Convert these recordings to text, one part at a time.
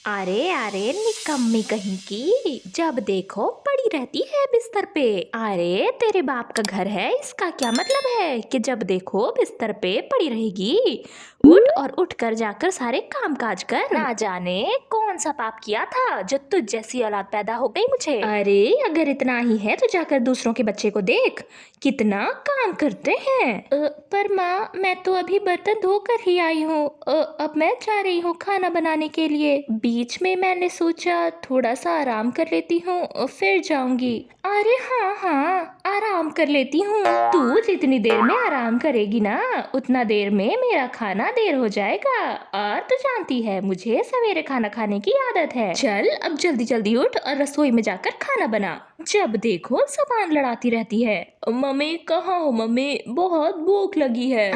अरे अरे निकम्मी कहीं की, जब देखो पड़ी रहती है बिस्तर पे। अरे तेरे बाप का घर है, इसका क्या मतलब है कि जब देखो बिस्तर पे पड़ी रहेगी। उठ और उठ कर जाकर सारे काम काज कर। ना जाने कौन सा पाप किया था जो तुझ जैसी औलाद पैदा हो गई मुझे। अरे अगर इतना ही है तो जाकर दूसरों के बच्चे को देख, कितना काम करते हैं। पर माँ मैं तो अभी बर्तन धोकर ही आई हूँ। अब मैं जा रही हूँ खाना बनाने के लिए। बीच में मैंने सोचा थोड़ा सा आराम कर लेती हूँ, फिर जाऊंगी। अरे हाँ हाँ आराम कर लेती हूँ। तू जितनी देर में आराम करेगी ना उतना देर में मेरा खाना देर हो जाएगा। और तू जानती है मुझे सवेरे खाना खाने की आदत है। चल अब जल्दी जल्दी उठ और रसोई में जाकर खाना बना। जब देखो जबान लड़ाती रहती है। मम्मी कहाँ हो मम्मी, बहुत भूख लगी है।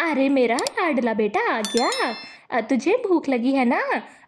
अरे मेरा लाडला बेटा आ गया। तुझे भूख लगी है ना?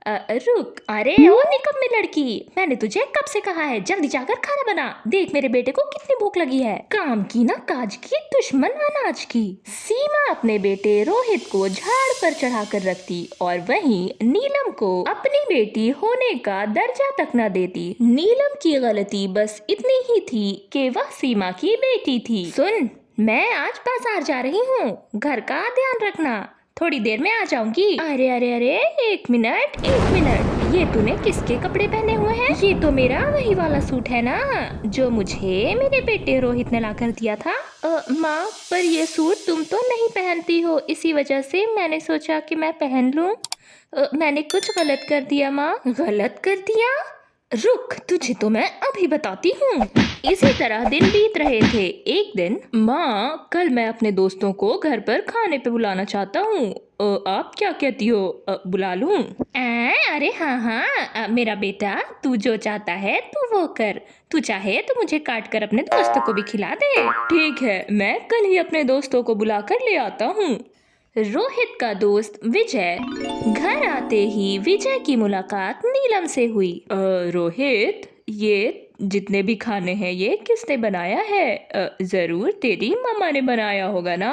रुक। अरे ओ निकम्मी लड़की, मैंने तुझे कब से कहा है जल्दी जाकर खाना बना। देख मेरे बेटे को कितनी भूख लगी है। काम की ना काज की, दुश्मन अनाज की। सीमा अपने बेटे रोहित को झाड़ पर चढ़ा कर रखती और वहीं नीलम को अपनी बेटी होने का दर्जा तक न देती। नीलम की गलती बस इतनी ही थी कि वह सीमा की बेटी थी। सुन, मैं आज बाजार जा रही हूँ, घर का ध्यान रखना, थोड़ी देर में आ जाऊंगी। अरे अरे अरे एक मिनट एक मिनट, ये तूने किसके कपड़े पहने हुए हैं? ये तो मेरा वही वाला सूट है ना जो मुझे मेरे बेटे रोहित ने ला कर दिया था। माँ पर ये सूट तुम तो नहीं पहनती हो, इसी वजह से मैंने सोचा कि मैं पहन लूं। मैंने कुछ गलत कर दिया माँ। गलत कर दिया? रुक, तुझे तो मैं अभी बताती हूँ। इसी तरह दिन बीत रहे थे। एक दिन, माँ कल मैं अपने दोस्तों को घर पर खाने पे बुलाना चाहता हूँ, आप क्या कहती हो, बुला लूँ? अरे हाँ हाँ मेरा बेटा, तू जो चाहता है तू वो कर। तू चाहे तो मुझे काट कर अपने दोस्तों को भी खिला दे। ठीक है, मैं कल ही अपने दोस्तों को बुला कर ले आता हूँ। रोहित का दोस्त विजय। घर आते ही विजय की मुलाकात नीलम से हुई। रोहित, ये जितने भी खाने हैं ये किसने बनाया है? जरूर तेरी मम्मा ने बनाया होगा ना?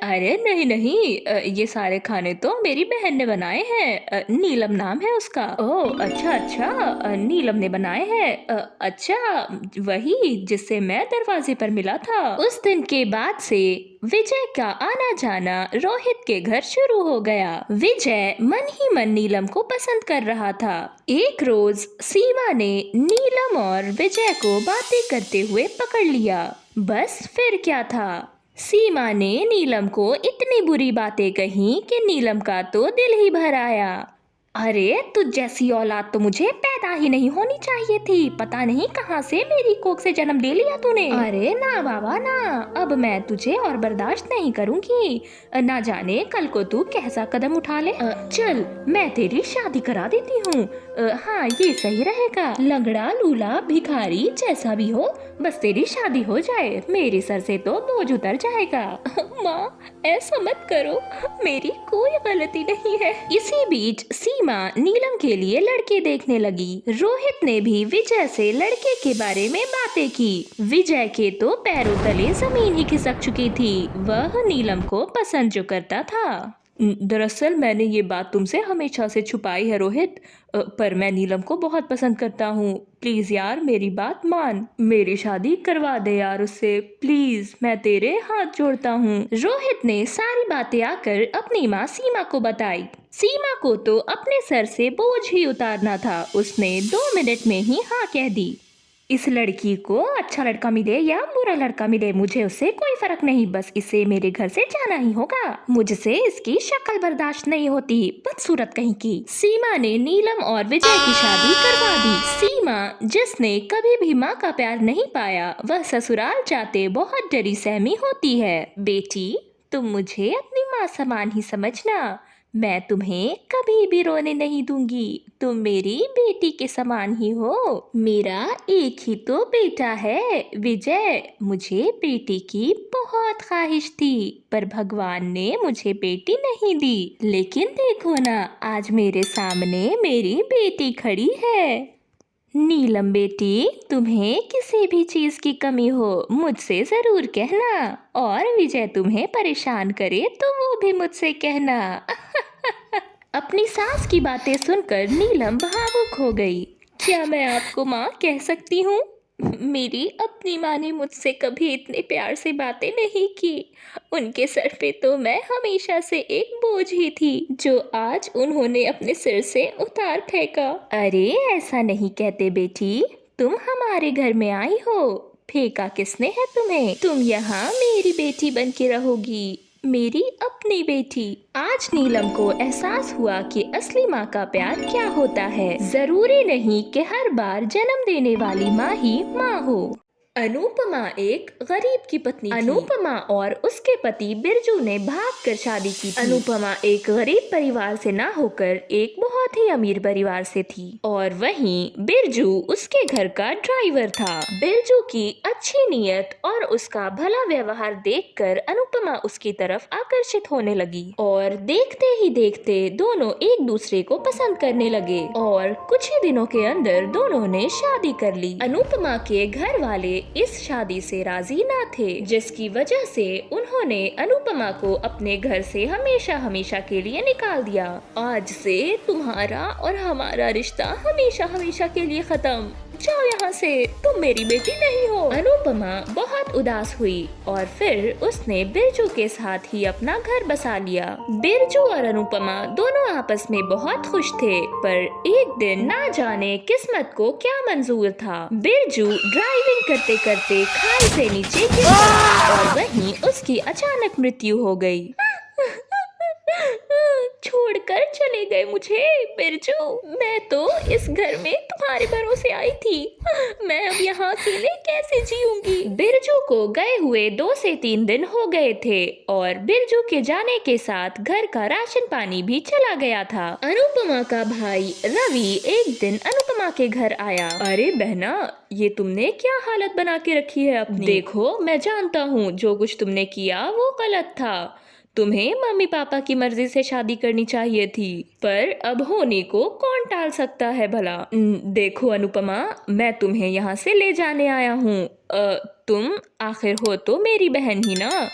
अरे नहीं नहीं, ये सारे खाने तो मेरी बहन ने बनाए हैं। नीलम नाम है उसका। ओह अच्छा अच्छा, नीलम ने बनाए हैं। अच्छा, वही जिससे मैं दरवाजे पर मिला था। उस दिन के बाद से विजय का आना जाना रोहित के घर शुरू हो गया। विजय मन ही मन नीलम को पसंद कर रहा था। एक रोज सीमा ने नीलम और विजय को बातें करते हुए पकड़ लिया। बस फिर क्या था, सीमा ने नीलम को इतनी बुरी बातें कही कि नीलम का तो दिल ही भर आया। अरे तुझ जैसी औलाद तो मुझे पैदा ही नहीं होनी चाहिए थी, पता नहीं कहाँ से मेरी कोख से जन्म ले लिया तूने। अरे ना बाबा ना, अब मैं तुझे और बर्दाश्त नहीं करूंगी। ना जाने कल को तू कैसा कदम उठा ले। चल मैं तेरी शादी करा देती हूँ। हाँ ये सही रहेगा। लंगड़ा लूला भिखारी जैसा भी हो, बस तेरी शादी हो जाए, मेरे सर से तो बोझ उतर जाएगा। माँ ऐसा मत करो, मेरी कोई गलती नहीं है। इसी बीच सीमा नीलम के लिए लड़के देखने लगी। रोहित ने भी विजय से लड़के के बारे में बातें की। विजय के तो पैरों तले जमीन ही खिसक चुकी थी, वह नीलम को पसंद जो करता था। दरअसल मैंने ये बात तुमसे हमेशा से छुपाई है रोहित, पर मैं नीलम को बहुत पसंद करता हूँ। प्लीज यार मेरी बात मान, मेरी शादी करवा दे यार उससे, प्लीज मैं तेरे हाथ जोड़ता हूँ। रोहित ने सारी बातें आकर अपनी माँ सीमा को बताई। सीमा को तो अपने सर से बोझ ही उतारना था, उसने 2 मिनट में ही हाँ कह दी। इस लड़की को अच्छा लड़का मिले या बुरा लड़का मिले, मुझे उससे कोई फर्क नहीं, बस इसे मेरे घर से जाना ही होगा। मुझसे इसकी शक्ल बर्दाश्त नहीं होती, बदसूरत कहीं की। सीमा ने नीलम और विजय की शादी करवा दी। सीमा जिसने कभी भी माँ का प्यार नहीं पाया, वह ससुराल जाते बहुत डरी सहमी होती है। बेटी तुम मुझे अपनी माँ समान ही समझना, मैं तुम्हें कभी भी रोने नहीं दूंगी, तुम मेरी बेटी के समान ही हो। मेरा एक ही तो बेटा है विजय, मुझे बेटी की बहुत ख्वाहिश थी, पर भगवान ने मुझे बेटी नहीं दी। लेकिन देखो ना, आज मेरे सामने मेरी बेटी खड़ी है। नीलम बेटी, तुम्हें किसी भी चीज की कमी हो मुझसे जरूर कहना, और विजय तुम्हें परेशान करे तो वो भी मुझसे कहना। अपनी सास की बातें सुनकर नीलम भावुक हो गई। क्या मैं आपको माँ कह सकती हूँ? मेरी अपनी माँ ने मुझसे कभी इतने प्यार से बातें नहीं की। उनके सर पे तो मैं हमेशा से एक बोझ ही थी, जो आज उन्होंने अपने सिर से उतार फेंका। अरे ऐसा नहीं कहते बेटी, तुम हमारे घर में आई हो। फेंका किसने है तुम्हें? तुम यहाँ मेरी बेटी बन के रहोगी, मेरी अपनी बेटी। आज नीलम को एहसास हुआ कि असली माँ का प्यार क्या होता है। जरूरी नहीं कि हर बार जन्म देने वाली माँ ही माँ हो। अनुपमा एक गरीब की पत्नी थी। अनुपमा और उसके पति बिरजू ने भागकर शादी की थी। अनुपमा एक गरीब परिवार से ना होकर एक बहुत ही अमीर परिवार से थी, और वहीं बिरजू उसके घर का ड्राइवर था। बिरजू की अच्छी नीयत और उसका भला व्यवहार देखकर अनुपमा उसकी तरफ आकर्षित होने लगी, और देखते ही देखते दोनों एक दूसरे को पसंद करने लगे, और कुछ ही दिनों के अंदर दोनों ने शादी कर ली। अनुपमा के घर वाले इस शादी से राजी ना थे, जिसकी वजह से उन्होंने अनुपमा को अपने घर से हमेशा हमेशा के लिए निकाल दिया। आज से तुम्हारा और हमारा रिश्ता हमेशा हमेशा के लिए खत्म। जाओ यहाँ से, तुम मेरी बेटी नहीं हो। अनुपमा बहुत उदास हुई और फिर उसने बिरजू के साथ ही अपना घर बसा लिया। बिरजू और अनुपमा दोनों आपस में बहुत खुश थे, पर एक दिन ना जाने किस्मत को क्या मंजूर था। बिरजू ड्राइविंग करते करते खाई से नीचे गिर गया और वहीं उसकी अचानक मृत्यु हो गई। छोड़कर चले गए मुझे बिरजू। मैं तो इस घर में तुम्हारे भरोसे आई थी। मैं अब यहाँ अकेले कैसे जीऊंगी? बिरजू को गए हुए 2 से 3 दिन हो गए थे, और बिरजू के जाने के साथ घर का राशन पानी भी चला गया था। अनुपमा का भाई रवि एक दिन अनुपमा के घर आया। अरे बहना, ये तुमने क्या हालत बना के रखी है अपनी? देखो, मैं जानता हूँ जो कुछ तुमने किया वो गलत था। तुम्हें मम्मी पापा की मर्जी से शादी करनी चाहिए थी, पर अब होने को कौन टाल सकता है भला। देखो अनुपमा, मैं तुम्हें यहाँ से ले जाने आया हूँ। तुम आखिर हो तो मेरी बहन ही ना।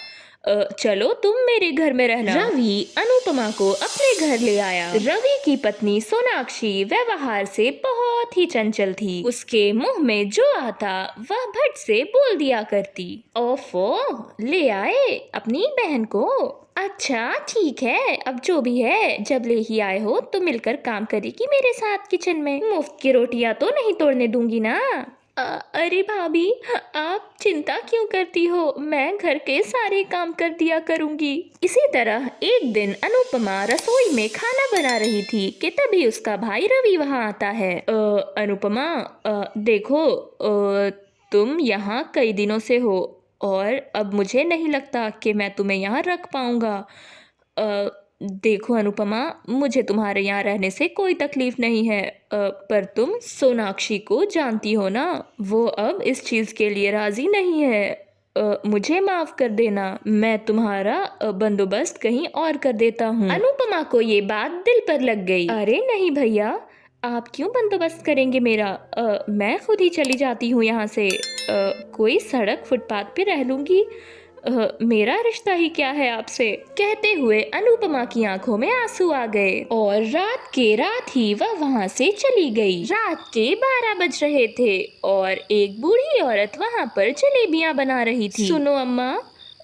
चलो तुम मेरे घर में रहना। रवि अनुपमा को अपने घर ले आया। रवि की पत्नी सोनाक्षी व्यवहार से बहुत ही चंचल थी। उसके मुंह में जो आता वह भट से बोल दिया करती। ओफो, ले आए अपनी बहन को? अच्छा ठीक है, अब जो भी है, जब ले ही आए हो तो मिलकर काम करेगी मेरे साथ किचन में। मुफ्त की रोटियां तो नहीं तोड़ने दूंगी ना। अरे भाभी, आप चिंता क्यों करती हो? मैं घर के सारे काम कर दिया करूंगी। इसी तरह एक दिन अनुपमा रसोई में खाना बना रही थी कि तभी उसका भाई रवि वहां आता है। अनुपमा, देखो, तुम यहाँ कई दिनों से हो और अब मुझे नहीं लगता कि मैं तुम्हें यहाँ रख पाऊंगा। देखो अनुपमा, मुझे तुम्हारे यहाँ रहने से कोई तकलीफ नहीं है, पर तुम सोनाक्षी को जानती हो ना, वो अब इस चीज़ के लिए राज़ी नहीं है। मुझे माफ़ कर देना, मैं तुम्हारा बंदोबस्त कहीं और कर देता हूँ। अनुपमा को ये बात दिल पर लग गई। अरे नहीं भैया, आप क्यों बंदोबस्त करेंगे मेरा? मैं खुद ही चली जाती हूँ यहाँ से। कोई सड़क फुटपाथ पे रह लूँगी। मेरा रिश्ता ही क्या है आपसे? कहते हुए अनुपमा की आंखों में आंसू आ गए, और रात ही वह वहाँ से चली गई। रात के 12 बज रहे थे और एक बूढ़ी औरत वहाँ पर जलेबियाँ बना रही थी। सुनो अम्मा,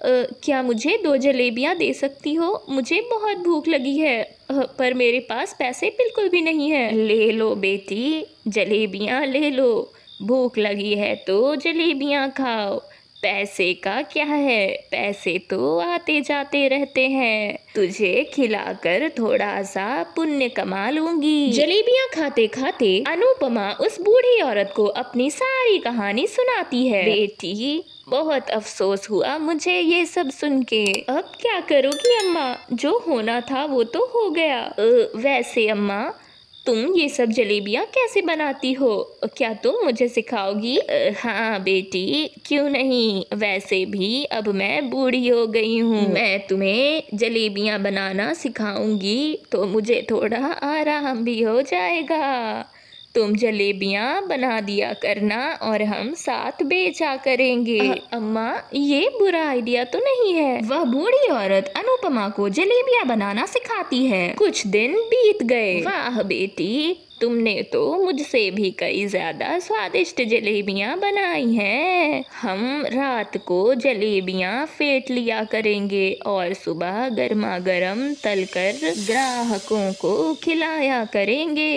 क्या मुझे 2 जलेबियाँ दे सकती हो? मुझे बहुत भूख लगी है, पर मेरे पास पैसे बिल्कुल भी नहीं है। ले लो बेटी, जलेबियाँ ले लो। भूख लगी है तो जलेबियाँ खाओ। पैसे का क्या है, पैसे तो आते जाते रहते हैं। तुझे खिलाकर थोड़ा सा पुण्य कमा लूंगी। जलेबियाँ खाते खाते अनुपमा उस बूढ़ी औरत को अपनी सारी कहानी सुनाती है। बेटी, बहुत अफसोस हुआ मुझे ये सब सुन के। अब क्या करोगी अम्मा? जो होना था वो तो हो गया। वैसे अम्मा, तुम ये सब जलेबियाँ कैसे बनाती हो? क्या तुम मुझे सिखाओगी? हाँ बेटी, क्यों नहीं। वैसे भी अब मैं बूढ़ी हो गई हूँ। मैं तुम्हें जलेबियाँ बनाना सिखाऊंगी तो मुझे थोड़ा आराम भी हो जाएगा। तुम जलेबियाँ बना दिया करना और हम साथ बेचा करेंगे। अम्मा, ये बुरा आइडिया तो नहीं है। वह बूढ़ी औरत अनुपमा को जलेबियाँ बनाना सिखाती है। कुछ दिन बीत गए। वाह बेटी, तुमने तो मुझसे भी कई ज्यादा स्वादिष्ट जलेबियाँ बनाई हैं। हम रात को जलेबियाँ फेंट लिया करेंगे और सुबह गर्मा गर्म तलकर ग्राहकों को खिलाया करेंगे।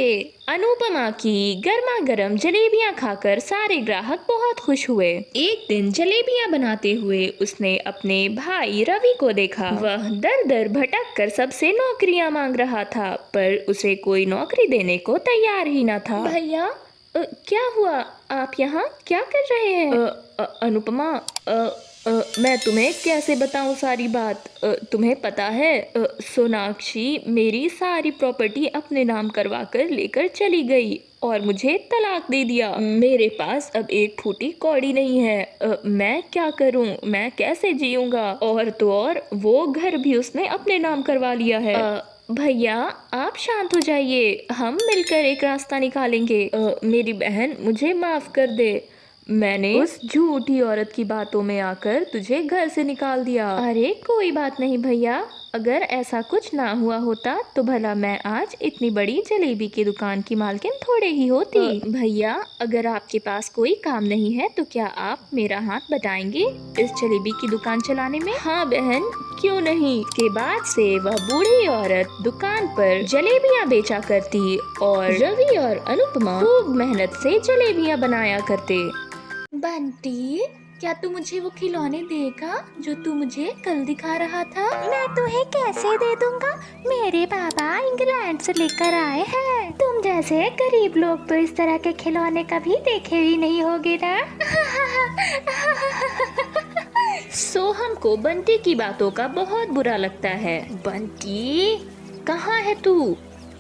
अनुपमा की गर्मा गर्म जलेबियाँ खाकर सारे ग्राहक बहुत खुश हुए। एक दिन जलेबियाँ बनाते हुए उसने अपने भाई रवि को देखा। वह दर दर भटक कर सबसे नौकरियाँ मांग रहा था, पर उसे कोई नौकरी देने को तैयार ही न था। भैया, क्या हुआ? आप यहाँ क्या कर रहे हैं? अनुपमा, मैं तुम्हें कैसे बताऊं सारी बात। तुम्हें पता है, सोनाक्षी मेरी सारी प्रॉपर्टी अपने नाम करवा कर लेकर चली गई और मुझे तलाक दे दिया। मेरे पास अब एक फूटी कौड़ी नहीं है। मैं क्या करूं? मैं कैसे जीऊंगा? और तो और वो घर भी उसने अपने नाम करवा लिया है। भैया, आप शांत हो जाइए, हम मिलकर एक रास्ता निकालेंगे। मेरी बहन, मुझे माफ कर दे। मैंने उस झूठी औरत की बातों में आकर तुझे घर से निकाल दिया। अरे कोई बात नहीं भैया, अगर ऐसा कुछ ना हुआ होता तो भला मैं आज इतनी बड़ी जलेबी की दुकान की मालकिन थोड़े ही होती। भैया, अगर आपके पास कोई काम नहीं है तो क्या आप मेरा हाथ बटाएंगे इस जलेबी की दुकान चलाने में? हाँ बहन, क्यों नहीं। के बाद से वह बूढ़ी औरत दुकान पर जलेबियाँ बेचा करती और रवि और अनुपमा खूब मेहनत से जलेबियाँ बनाया करते। बंटी, क्या तू मुझे वो खिलौने देगा जो तू मुझे कल दिखा रहा था? मैं तुम्हें कैसे दे दूंगा? मेरे पापा इंग्लैंड से लेकर आए हैं। तुम जैसे गरीब लोग तो इस तरह के खिलौने कभी देखे ही नहीं होगे ना। सोहम को बंटी की बातों का बहुत बुरा लगता है। बंटी, कहाँ है तू?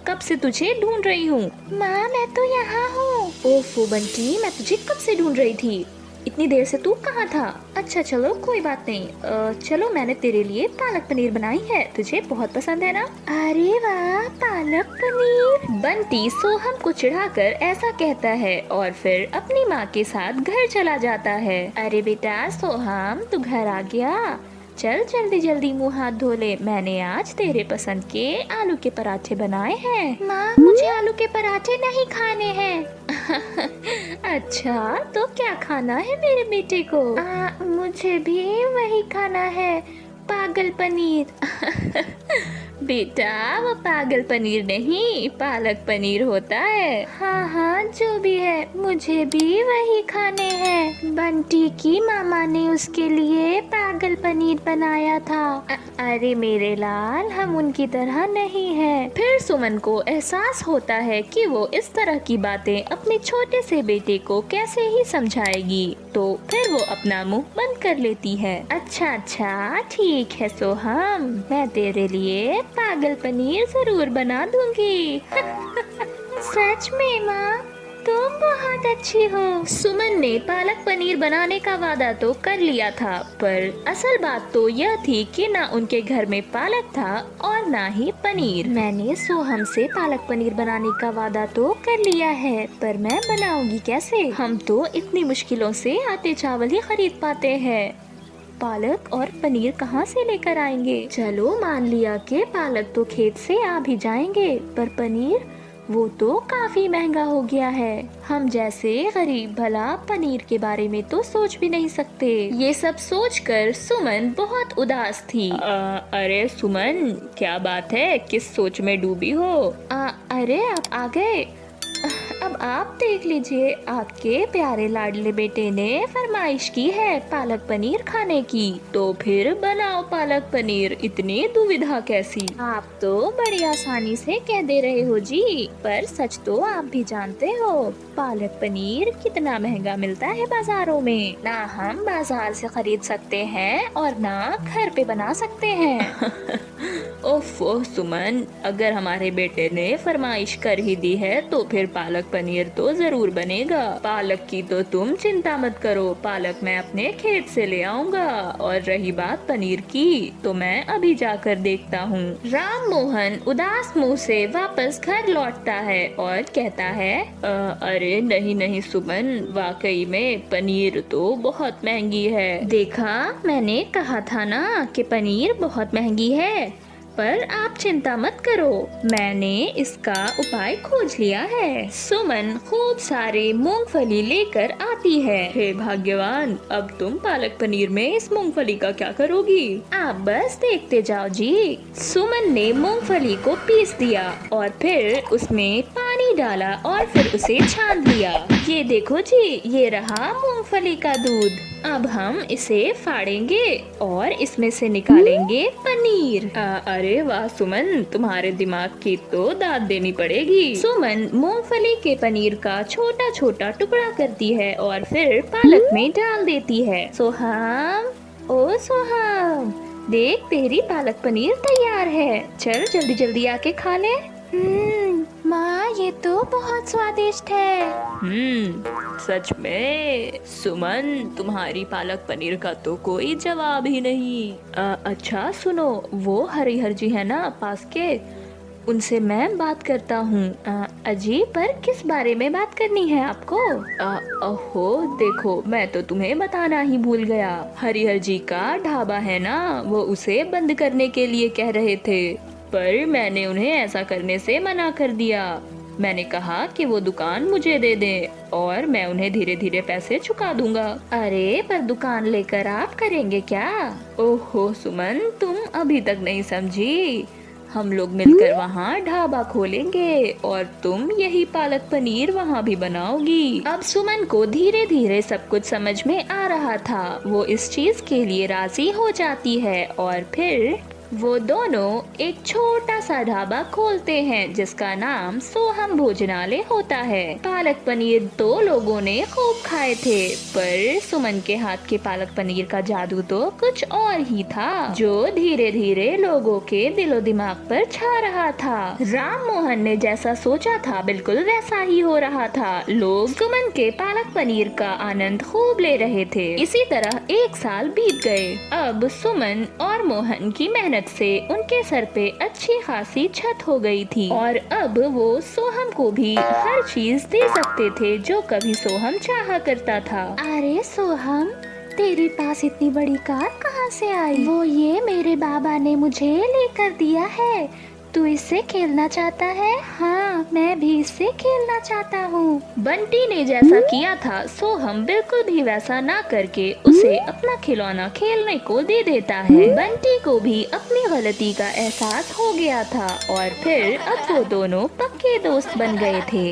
कब से तुझे ढूंढ रही हूँ। माँ, मैं तो यहाँ हूँ। ओफो बंटी, मैं तुझे कब से ढूंढ रही थी। इतनी देर से तू कहाँ था? अच्छा चलो कोई बात नहीं। चलो, मैंने तेरे लिए पालक पनीर बनाई है, तुझे बहुत पसंद है ना? अरे वाह, पालक पनीर। बंटी सोहम को चिढ़ाकर ऐसा कहता है और फिर अपनी माँ के साथ घर चला जाता है। अरे बेटा सोहम, तू घर आ गया? चल जल्दी जल्दी मुँह हाथ धो ले, मैंने आज तेरे पसंद के आलू के पराठे बनाए हैं। माँ, मुझे आलू के पराठे नहीं खाने हैं। अच्छा, तो क्या खाना है मेरे बेटे को? मुझे भी वही खाना है, पागल पनीर। बेटा, वो पागल पनीर नहीं, पालक पनीर होता है। हाँ हाँ, जो भी है, मुझे भी वही खाने हैं। बंटी की मामा ने उसके लिए पागल पनीर बनाया था। अरे मेरे लाल, हम उनकी तरह नहीं हैं। फिर सुमन को एहसास होता है कि वो इस तरह की बातें अपने छोटे से बेटे को कैसे ही समझाएगी, तो फिर वो अपना मुंह बंद कर लेती है। अच्छा, ठीक है सोहम, मैं तेरे लिए पागल पनीर जरूर बना दूंगी। सच में माँ, तुम बहुत अच्छी हो। सुमन ने पालक पनीर बनाने का वादा तो कर लिया था, पर असल बात तो यह थी कि ना उनके घर में पालक था और ना ही पनीर। मैंने सोहम से पालक पनीर बनाने का वादा तो कर लिया है, पर मैं बनाऊंगी कैसे? हम तो इतनी मुश्किलों से आटे चावल ही खरीद पाते हैं, पालक और पनीर कहाँ से लेकर आएंगे? चलो मान लिया कि पालक तो खेत से आ भी जाएंगे, पर पनीर वो तो काफी महंगा हो गया है। हम जैसे गरीब भला पनीर के बारे में तो सोच भी नहीं सकते। ये सब सोचकर सुमन बहुत उदास थी। अरे सुमन, क्या बात है, किस सोच में डूबी हो? अरे आप आ गए। अब आप देख लीजिए, आपके प्यारे लाडले बेटे ने फरमाइश की है पालक पनीर खाने की, तो फिर बनाओ पालक पनीर। इतनी दुविधा कैसी? आप तो बड़ी आसानी से कह दे रहे हो जी, पर सच तो आप भी जानते हो पालक पनीर कितना महंगा मिलता है बाजारों में। ना हम बाजार से खरीद सकते हैं और ना घर पे बना सकते हैं। ओफो सुमन, अगर हमारे बेटे ने फरमाइश कर ही दी है तो फिर पालक पनीर तो जरूर बनेगा। पालक की तो तुम चिंता मत करो, पालक मैं अपने खेत से ले आऊंगा। और रही बात पनीर की, तो मैं अभी जाकर देखता हूँ। राम मोहन उदास मुंह से वापस घर लौटता है और कहता है, अरे नहीं नहीं सुमन, वाकई में पनीर तो बहुत महंगी है। देखा, मैंने कहा था ना कि पनीर बहुत महंगी है। पर आप चिंता मत करो, मैंने इसका उपाय खोज लिया है। सुमन खूब सारे मूंगफली लेकर आती है। हे भाग्यवान, अब तुम पालक पनीर में इस मूंगफली का क्या करोगी? आप बस देखते जाओ जी। सुमन ने मूंगफली को पीस दिया और फिर उसमें पानी डाला और फिर उसे छान लिया। ये देखो जी, ये रहा मूंगफली का दूध। अब हम इसे फाड़ेंगे और इसमें से निकालेंगे पनीर। अरे वाह सुमन, तुम्हारे दिमाग की तो दाद देनी पड़ेगी। सुमन मूंगफली के पनीर का छोटा छोटा टुकड़ा करती है और फिर पालक में डाल देती है। सोहम, ओ सोहम, देख तेरी पालक पनीर तैयार है। चल जल्दी जल्दी आके खा ले। माँ, ये तो बहुत स्वादिष्ट है। सच में सुमन, तुम्हारी पालक पनीर का तो कोई जवाब ही नहीं। अच्छा सुनो, वो हरिहर जी है ना पास के, उनसे मैं बात करता हूँ। अजी, पर किस बारे में बात करनी है आपको? ओहो देखो, मैं तो तुम्हें बताना ही भूल गया। हरिहर जी का ढाबा है ना, वो उसे बंद करने के लिए कह रहे थे, पर मैंने उन्हें ऐसा करने से मना कर दिया। मैंने कहा कि वो दुकान मुझे दे दें और मैं उन्हें धीरे धीरे पैसे चुका दूंगा। अरे पर दुकान लेकर आप करेंगे क्या? ओहो सुमन, तुम अभी तक नहीं समझी। हम लोग मिलकर वहाँ ढाबा खोलेंगे और तुम यही पालक पनीर वहाँ भी बनाओगी। अब सुमन को धीरे धीरे सब कुछ समझ में आ रहा था। वो इस चीज के लिए राजी हो जाती है और फिर वो दोनों एक छोटा सा ढाबा खोलते हैं जिसका नाम सोहम भोजनालय होता है। पालक पनीर तो लोगों ने खूब खाए थे, पर सुमन के हाथ के पालक पनीर का जादू तो कुछ और ही था, जो धीरे धीरे लोगों के दिलो दिमाग पर छा रहा था। राम मोहन ने जैसा सोचा था बिल्कुल वैसा ही हो रहा था। लोग सुमन के पालक पनीर का आनंद खूब ले रहे थे। इसी तरह एक साल बीत गए। अब सुमन और मोहन की मेहनत से उनके सर पे अच्छी खासी छत हो गई थी और अब वो सोहम को भी हर चीज दे सकते थे जो कभी सोहम चाहा करता था। अरे सोहम, तेरे पास इतनी बड़ी कार कहाँ से आई? वो ये मेरे बाबा ने मुझे लेकर दिया है। तू इससे खेलना चाहता है? हाँ, मैं भी इससे खेलना चाहता हूँ। बंटी ने जैसा किया था, सोहम बिल्कुल भी वैसा ना करके उसे अपना खिलौना खेलने को दे देता है। बंटी को भी अपनी गलती का एहसास हो गया था और फिर अब वो दोनों पक्के दोस्त बन गए थे।